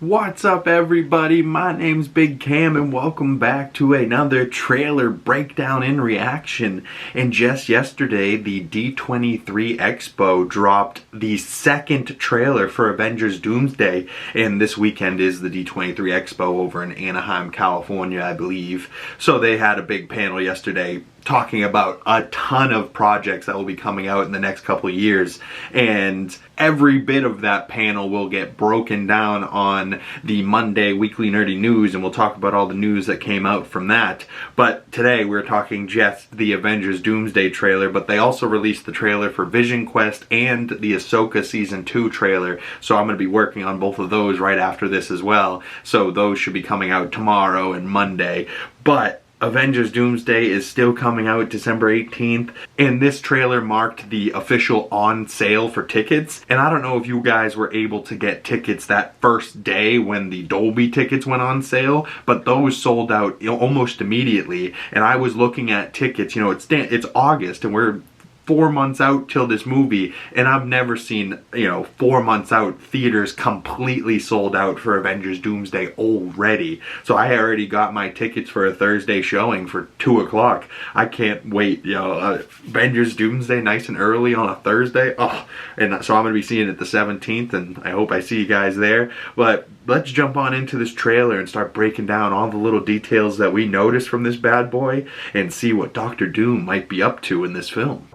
What's up everybody, my name's Big Cam and welcome back to another trailer breakdown and reaction. And just yesterday, the D23 Expo dropped the second trailer for Avengers Doomsday, and this weekend is the D23 Expo over in Anaheim, California, I believe. So they had a big panel yesterday talking about a ton of projects that will be coming out in the next couple of years, and every bit of that panel will get broken down on the Monday Weekly Nerdy News, and we'll talk about all the news that came out from that. But today we're talking just the Avengers Doomsday trailer, but they also released the trailer for Vision Quest and the Ahsoka Season 2 trailer, so I'm going to be working on both of those right after this as well. So those should be coming out tomorrow and Monday. But Avengers Doomsday is still coming out December 18th, and this trailer marked the official on sale for tickets. And I don't know if you guys were able to get tickets that first day when the Dolby tickets went on sale, but those sold out almost immediately. And I was looking at tickets, it's August and we're 4 months out till this movie, and I've never seen, 4 months out theaters completely sold out for Avengers Doomsday already. So I already got my tickets for a Thursday showing for 2 o'clock. I can't wait, Avengers Doomsday nice and early on a Thursday. Oh, and so I'm going to be seeing it the 17th, and I hope I see you guys there. But let's jump on into this trailer and start breaking down all the little details that we noticed from this bad boy and see what Dr. Doom might be up to in this film.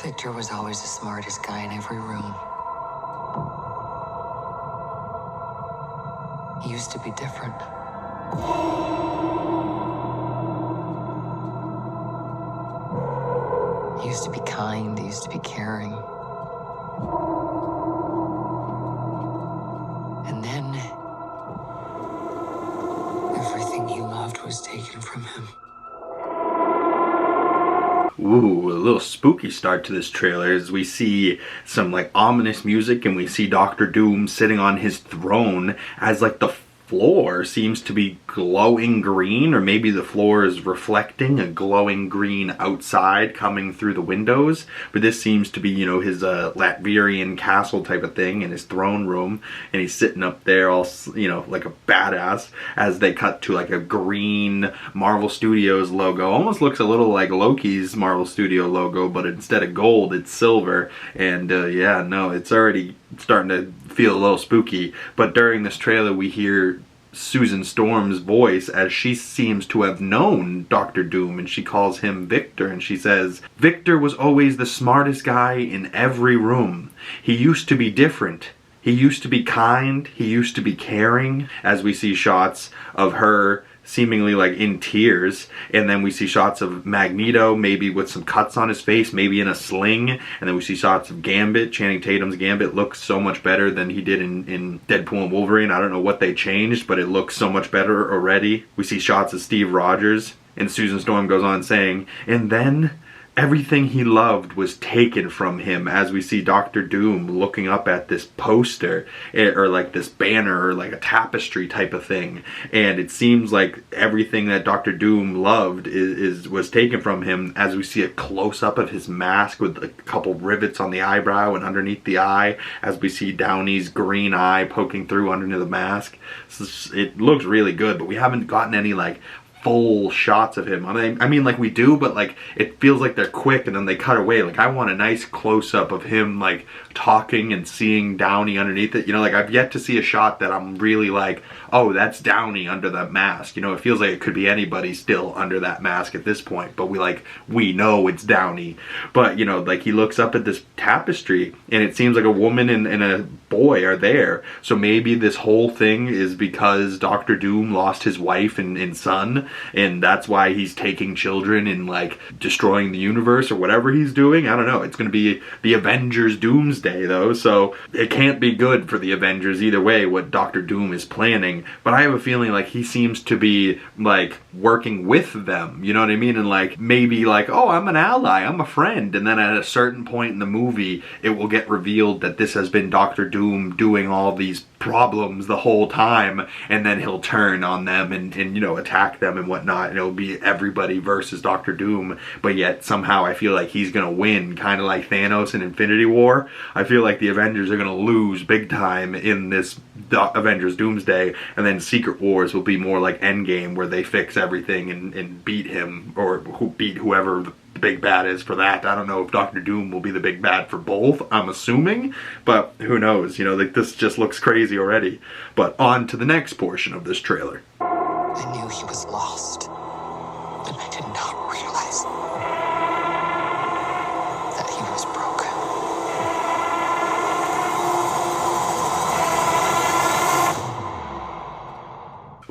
Victor was always the smartest guy in every room. He used to be different. He used to be kind, he used to be caring. And then, everything he loved was taken from him. Ooh, a little spooky start to this trailer as we see some ominous music, and we see Dr. Doom sitting on his throne as the floor seems to be glowing green, or maybe the floor is reflecting a glowing green outside coming through the windows. But this seems to be, his Latvian castle type of thing in his throne room, and he's sitting up there all, like a badass, as they cut to a green Marvel Studios logo. Almost looks a little like Loki's Marvel Studio logo, but instead of gold, it's silver. And yeah, no, it's already starting to feel a little spooky. But during this trailer we hear Susan Storm's voice as she seems to have known Dr. Doom, and she calls him Victor, and she says, "Victor was always the smartest guy in every room. He used to be different. He used to be kind. He used to be caring," as we see shots of her seemingly in tears, and then we see shots of Magneto maybe with some cuts on his face, maybe in a sling, and then we see shots of Gambit. Channing Tatum's Gambit looks so much better than he did in Deadpool and Wolverine. I don't know what they changed, but it looks so much better already. We see shots of Steve Rogers, and Susan Storm goes on saying, "And then everything he loved was taken from him," as we see Dr. Doom looking up at this poster, or this banner, or a tapestry type of thing, and it seems like everything that Dr. Doom loved was taken from him, as we see a close-up of his mask with a couple rivets on the eyebrow and underneath the eye, as we see Downey's green eye poking through underneath the mask. So it looks really good, but we haven't gotten any full shots of him. I mean we do, but it feels like they're quick and then they cut away. I want a nice close-up of him talking and seeing Downey underneath it. I've yet to see a shot that I'm really oh, that's Downey under that mask. It feels like it could be anybody still under that mask at this point, but we know it's Downey. But he looks up at this tapestry, and it seems like a woman and a boy are there. So maybe this whole thing is because Dr. Doom lost his wife and son, and that's why he's taking children and destroying the universe or whatever he's doing. I don't know. It's going to be the Avengers Doomsday though, so it can't be good for the Avengers either way what Dr. Doom is planning. But I have a feeling he seems to be working with them, you know what I mean? And maybe oh, I'm an ally, I'm a friend, and then at a certain point in the movie it will get revealed that this has been Dr. Doom Doom doing all these problems the whole time, and then he'll turn on them and you know, attack them and whatnot, and it'll be everybody versus Doctor Doom, but yet somehow I feel like he's gonna win, kind of like Thanos in Infinity War. I feel like the Avengers are gonna lose big time in this Avengers Doomsday, and then Secret Wars will be more like Endgame, where they fix everything and beat him, or beat whoever the big bad is for that. I don't know if Doctor Doom will be the big bad for both, I'm assuming, but who knows, you know, like, this just looks crazy already. But on to the next portion of this trailer. I knew he was lost, but I did not realize that he was broken.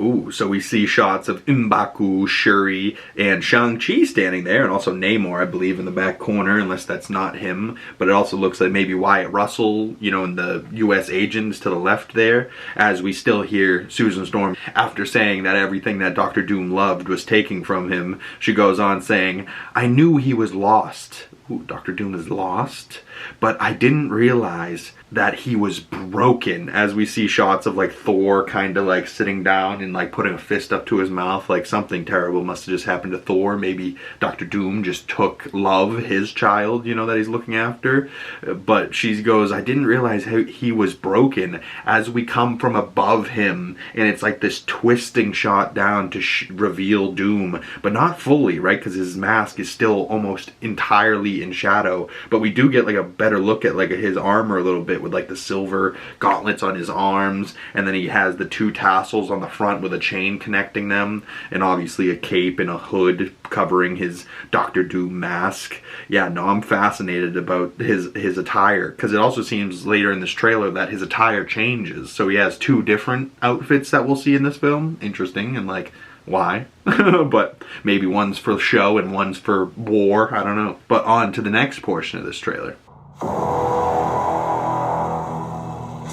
Ooh, so we see shots of M'Baku, Shuri, and Shang-Chi standing there, and also Namor, I believe, in the back corner, unless that's not him. But it also looks like maybe Wyatt Russell, you know, and the U.S. agents to the left there, as we still hear Susan Storm, after saying that everything that Doctor Doom loved was taken from him, she goes on saying, "I knew he was lost." Ooh, Doctor Doom is lost, but I didn't realize that he was broken, as we see shots of like Thor kind of like sitting down and like putting a fist up to his mouth, like something terrible must have just happened to Thor. Maybe Doctor Doom just took Love, his child, you know, that he's looking after. But she goes, I didn't realize how he was broken, as we come from above him, and it's like this twisting shot down to reveal Doom, but not fully, right, because his mask is still almost entirely in shadow. But we do get like a better look at like his armor a little bit, with like the silver gauntlets on his arms, and then he has the two tassels on the front with a chain connecting them, and obviously a cape and a hood covering his Doctor Doom mask. Yeah, no, I'm fascinated about his attire, because it also seems later in this trailer that his attire changes, so he has two different outfits that we'll see in this film. Interesting, and like, why? But maybe one's for show and one's for war, I don't know. But on to the next portion of this trailer.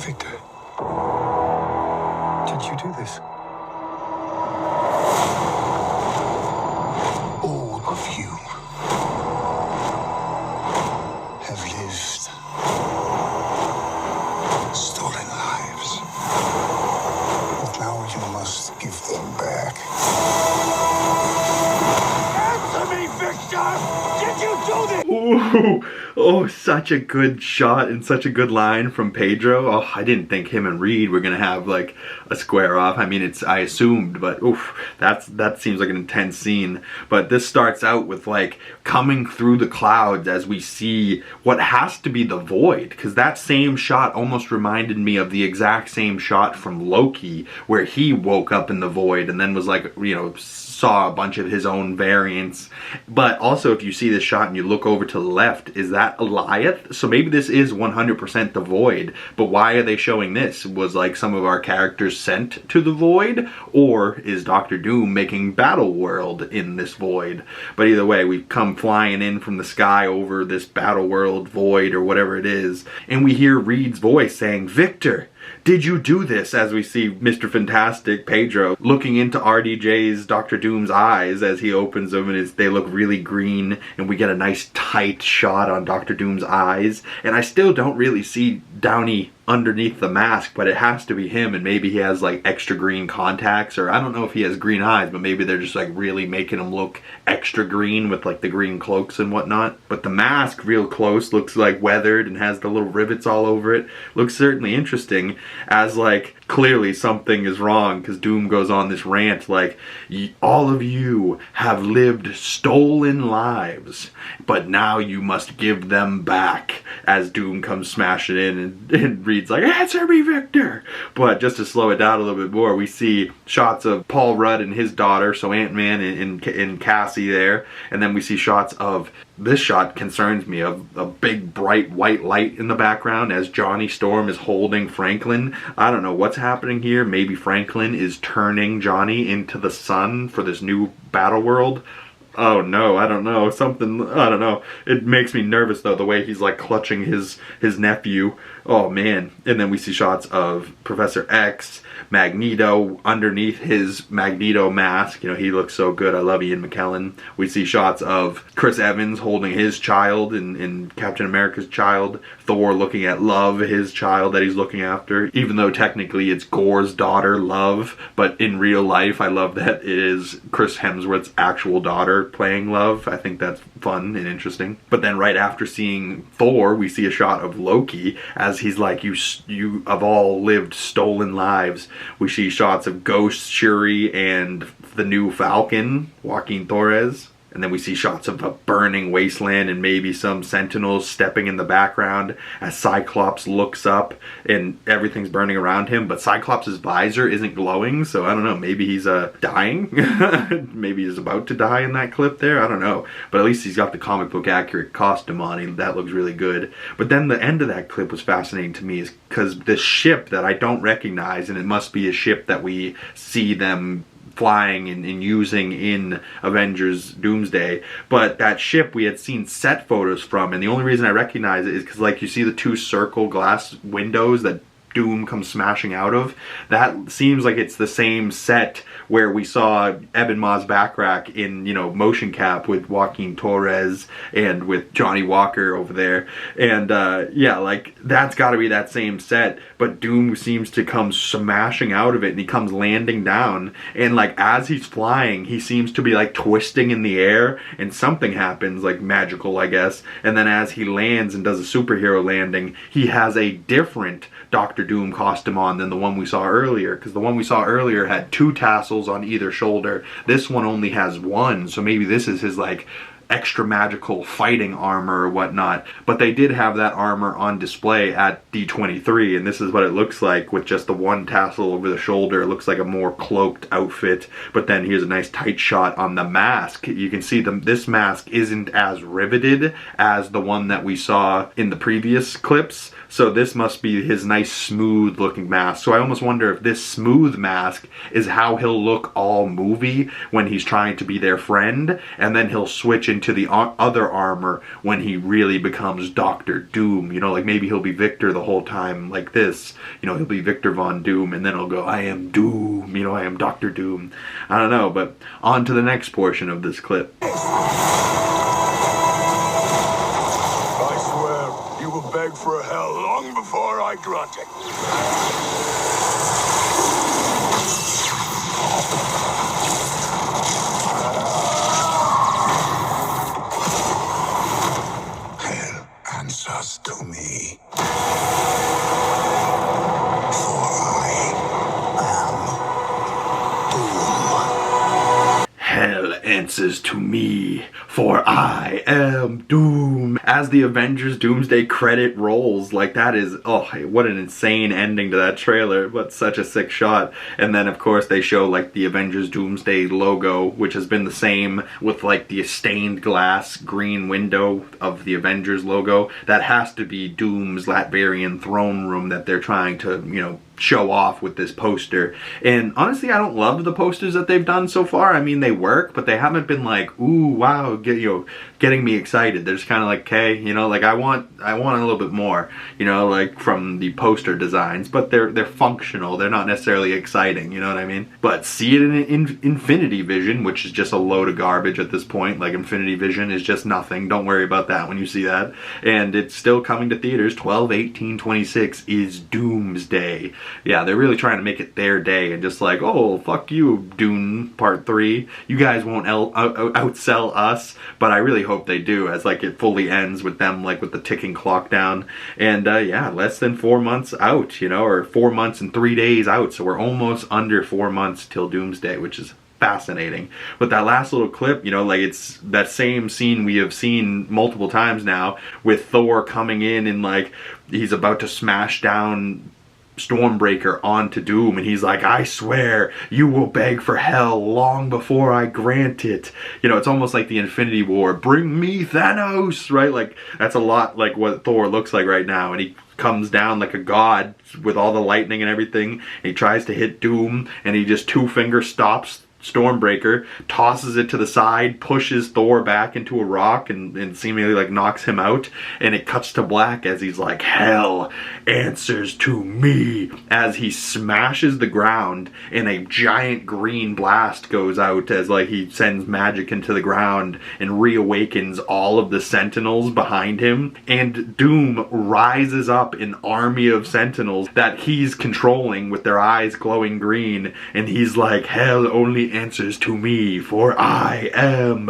Victor, did you do this? All of you have lived stolen lives. But now you must give them back. Answer me, Victor! Did you do this? Ooh, oh, such a good shot and such a good line from Pedro. Oh, I didn't think him and Reed were gonna have like a square off. I mean, I assumed, but oof, that seems like an intense scene. But this starts out with like coming through the clouds as we see what has to be the Void, because that same shot almost reminded me of the exact same shot from Loki, where he woke up in the Void and then was like, you know, saw a bunch of his own variants. But also, if you see this shot and you look over to the left, is that Goliath? So maybe this is 100% the Void, but why are they showing this? Was like some of our characters sent to the Void, or is Doctor Doom making Battle World in this Void? But either way, we come flying in from the sky over this Battle World Void or whatever it is, and we hear Reed's voice saying, "Victor, did you do this?" as we see Mr. Fantastic, Pedro, looking into RDJ's Doctor Doom's eyes as he opens them, and they look really green, and we get a nice tight shot on Doctor Doom's eyes. And I still don't really see Downey underneath the mask, but it has to be him, and maybe he has like extra green contacts, or I don't know if he has green eyes, but maybe they're just like really making him look extra green with like the green cloaks and whatnot. But the mask real close looks like weathered and has the little rivets all over it. Looks certainly interesting, as like clearly something is wrong, because Doom goes on this rant like, all of you have lived stolen lives, but now you must give them back, as Doom comes smashing in, and Reed's like, answer me, Victor. But just to slow it down a little bit more, we see shots of Paul Rudd and his daughter, so Ant-Man and Cassie there, and then we see shots of, this shot concerns me, of a big bright white light in the background as Johnny Storm is holding Franklin. I don't know what's happening here. Maybe Franklin is turning Johnny into the sun for this new battle world. Oh no, I don't know. Something, I don't know. It makes me nervous though, the way he's like clutching his nephew. Oh man. And then we see shots of Professor X, Magneto underneath his Magneto mask. You know, he looks so good. I love Ian McKellen. We see shots of Chris Evans holding his child in Captain America's child. Thor looking at Love, his child that he's looking after. Even though technically it's Gore's daughter, Love. But in real life, I love that it is Chris Hemsworth's actual daughter playing Love. I think that's fun and interesting. But then right after seeing Thor, we see a shot of Loki as he's like, you have all lived stolen lives. We see shots of Ghost, Shuri, and the new Falcon, Joaquin Torres. And then we see shots of a burning wasteland and maybe some sentinels stepping in the background as Cyclops looks up and everything's burning around him. But Cyclops' visor isn't glowing, so I don't know. Maybe he's dying? Maybe he's about to die in that clip there? I don't know. But at least he's got the comic book accurate costume on him. That looks really good. But then the end of that clip was fascinating to me, is because this ship that I don't recognize, and it must be a ship that we see them flying and using in Avengers Doomsday, but that ship we had seen set photos from, and the only reason I recognize it is because, like, you see the two circle glass windows that Doom comes smashing out of. That seems like it's the same set where we saw Ebon Moss-Backrack in, you know, motion cap with Joaquin Torres and with Johnny Walker over there. And yeah, like, that's got to be that same set, but Doom seems to come smashing out of it, and he comes landing down, and like as he's flying, he seems to be like twisting in the air, and something happens, like magical, I guess. And then as he lands and does a superhero landing, he has a different Doctor Doom costume on than the one we saw earlier, because the one we saw earlier had 2 tassels on either shoulder. This one only has 1, so maybe this is his like extra magical fighting armor or whatnot. But they did have that armor on display at D23, and this is what it looks like with just the 1 tassel over the shoulder. It looks like a more cloaked outfit. But then here's a nice tight shot on the mask. You can see this mask isn't as riveted as the one that we saw in the previous clips. So this must be his nice smooth looking mask. So I almost wonder if this smooth mask is how he'll look all movie when he's trying to be their friend, and then he'll switch into the other armor when he really becomes Doctor Doom. You know, like maybe he'll be Victor the whole time like this. You know, he'll be Victor Von Doom, and then he'll go, I am Doom, you know, I am Doctor Doom. I don't know, but on to the next portion of this clip. Beg for hell long before I grant it. Hell answers to me. For I am Doom. Hell answers to me, for I am Doom. As the Avengers Doomsday credit rolls, like that is, oh, what an insane ending to that trailer, but such a sick shot. And then of course they show like the Avengers Doomsday logo, which has been the same with like the stained glass green window of the Avengers logo. That has to be Doom's Latvian throne room that they're trying to, you know, show off with this poster. And honestly, I don't love the posters that they've done so far. I mean, they work, but they haven't been like, ooh, wow, getting me excited. They're just kind of like, okay, you know, like I want a little bit more, you know, like from the poster designs, but they're functional. They're not necessarily exciting, you know what I mean? But see it in Infinity Vision, which is just a load of garbage at this point. Like Infinity Vision is just nothing. Don't worry about that when you see that. And it's still coming to theaters. 12/18/26 is Doomsday. Yeah, they're really trying to make it their day, and just like, oh, fuck you, Dune Part 3. You guys won't outsell us, but I really hope they do, as like it fully ends with them like with the ticking clock down. And yeah, less than 4 months out, you know, or 4 months and 3 days out, so we're almost under 4 months till Doomsday, which is fascinating. But that last little clip, you know, like it's that same scene we have seen multiple times now, with Thor coming in and like he's about to smash down Stormbreaker onto Doom, and he's like, I swear you will beg for hell long before I grant it. You know, it's almost like the Infinity War, bring me Thanos, right? Like that's a lot like what Thor looks like right now, and he comes down like a god with all the lightning and everything, and he tries to hit Doom, and he just 2-finger stops Stormbreaker, tosses it to the side, pushes Thor back into a rock, and seemingly like knocks him out. And it cuts to black as he's like, hell answers to me, as he smashes the ground and a giant green blast goes out as like he sends magic into the ground and reawakens all of the Sentinels behind him. And Doom rises up an army of Sentinels that he's controlling with their eyes glowing green, and he's like, hell only answers to me, for I am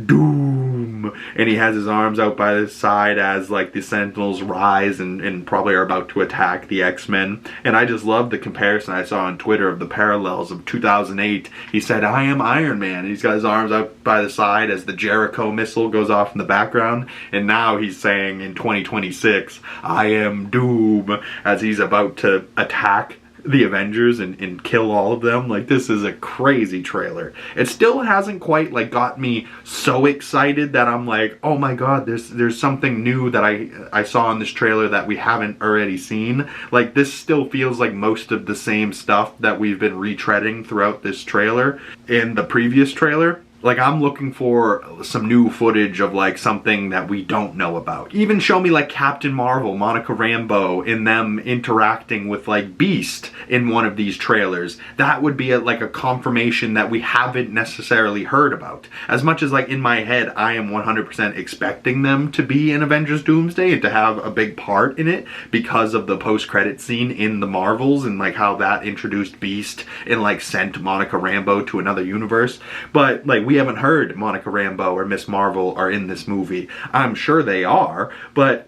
Doom. And he has his arms out by his side as like the Sentinels rise and probably are about to attack the X-Men. And I just love the comparison I saw on Twitter of the parallels of 2008. He said, I am Iron Man, and he's got his arms out by the side as the Jericho missile goes off in the background. And now he's saying in 2026, I am Doom, as he's about to attack the Avengers and kill all of them. Like, this is a crazy trailer. It still hasn't quite like got me so excited that I'm like, oh my god, there's something new that I saw in this trailer that we haven't already seen. Like, this still feels like most of the same stuff that we've been retreading throughout this trailer in the previous trailer. Like, I'm looking for some new footage of, like, something that we don't know about. Even show me, like, Captain Marvel, Monica Rambeau, and them interacting with, like, Beast in one of these trailers. That would be, like, a confirmation that we haven't necessarily heard about. As much as, like, in my head, I am 100% expecting them to be in Avengers Doomsday and to have a big part in it because of the post-credit scene in the Marvels and, like, how that introduced Beast and, like, sent Monica Rambeau to another universe. But, like, we haven't heard Monica Rambeau or Miss Marvel are in this movie. I'm sure they are, but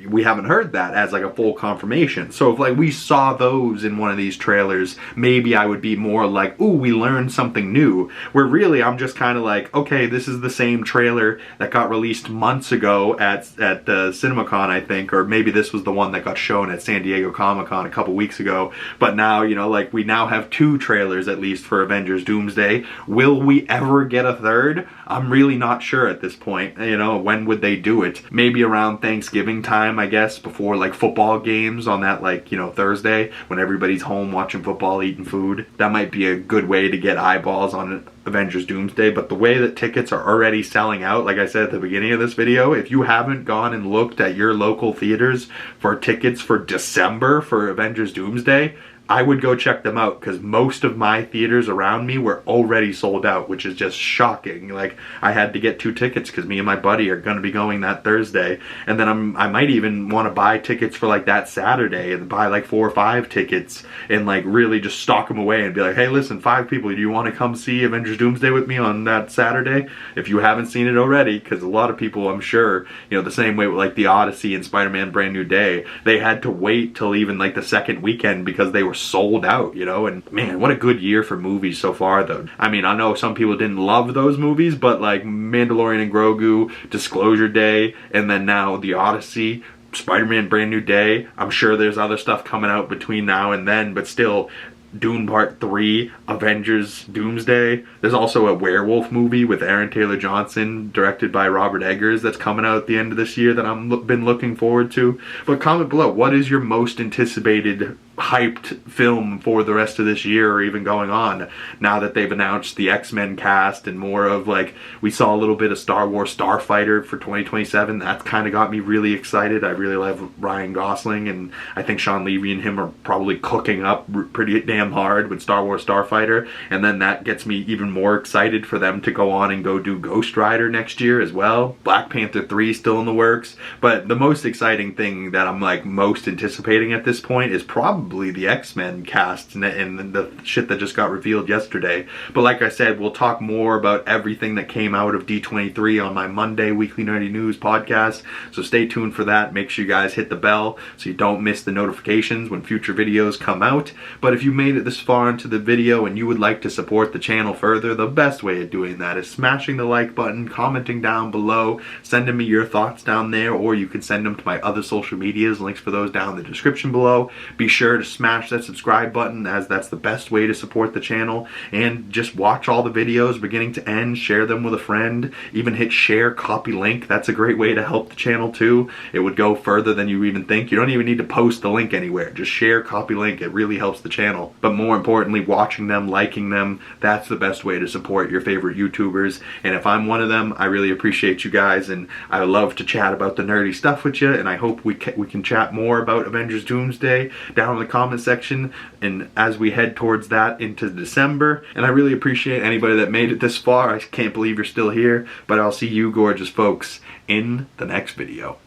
we haven't heard that as like a full confirmation. So if like we saw those in one of these trailers, maybe I would be more like, ooh, we learned something new. Where really I'm just kind of like, okay, this is the same trailer that got released months ago at CinemaCon, I think, or maybe this was the one that got shown at San Diego Comic-Con a couple weeks ago. But now, you know, like we now have 2 trailers at least for Avengers Doomsday. Will we ever get a third? I'm really not sure at this point. You know, when would they do it? Maybe around Thanksgiving time, I guess, before like football games on that, like, you know, Thursday when everybody's home watching football, eating food. That might be a good way to get eyeballs on Avengers Doomsday. But the way that tickets are already selling out, like I said at the beginning of this video, if you haven't gone and looked at your local theaters for tickets for December for Avengers Doomsday, I would go check them out, because most of my theaters around me were already sold out, which is just shocking. Like, I had to get 2 tickets because me and my buddy are going to be going that Thursday, and then I might even want to buy tickets for like that Saturday and buy like 4 or 5 tickets and like really just stock them away and be like, hey, listen, 5 people, do you want to come see Avengers Doomsday with me on that Saturday? If you haven't seen it already, because a lot of people, I'm sure, you know, the same way with like The Odyssey and Spider-Man Brand New Day, they had to wait till even like the second weekend because they were sold out, you know. And man, what a good year for movies so far, though. I mean, I know some people didn't love those movies, but like Mandalorian and Grogu, Disclosure Day, and then now The Odyssey, Spider-Man Brand New Day. I'm sure there's other stuff coming out between now and then, but still, Dune Part 3, Avengers Doomsday. There's also a werewolf movie with Aaron Taylor Johnson, directed by Robert Eggers, that's coming out at the end of this year that I've been looking forward to. But comment below, what is your most anticipated hyped film for the rest of this year, or even going on, now that they've announced the X-Men cast and more of, like, we saw a little bit of Star Wars Starfighter for 2027. That's kind of got me really excited. I really love Ryan Gosling, and I think Sean Levy and him are probably cooking up pretty damn hard with Star Wars Starfighter, and then that gets me even more excited for them to go on and go do Ghost Rider next year as well. Black Panther 3 still in the works, but the most exciting thing that I'm like most anticipating at this point is probably the X-Men cast and the shit that just got revealed yesterday. But like I said, we'll talk more about everything that came out of D23 on my Monday Weekly Nerdy News podcast, so stay tuned for that. Make sure you guys hit the bell so you don't miss the notifications when future videos come out. But if you made it this far into the video and you would like to support the channel further, the best way of doing that is smashing the like button, commenting down below, sending me your thoughts down there, or you can send them to my other social medias. Links for those down in the description below. Be sure sure to smash that subscribe button, as that's the best way to support the channel. And just watch all the videos beginning to end, share them with a friend, even hit share, copy link. That's a great way to help the channel too. It would go further than you even think. You don't even need to post the link anywhere. Just share, copy link. It really helps the channel. But more importantly, watching them, liking them, that's the best way to support your favorite YouTubers. And if I'm one of them, I really appreciate you guys, and I would love to chat about the nerdy stuff with you, and I hope we can chat more about Avengers Doomsday down in the comment section, and as we head towards that into December. And I really appreciate anybody that made it this far. I can't believe you're still here, but I'll see you gorgeous folks in the next video.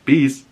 Peace.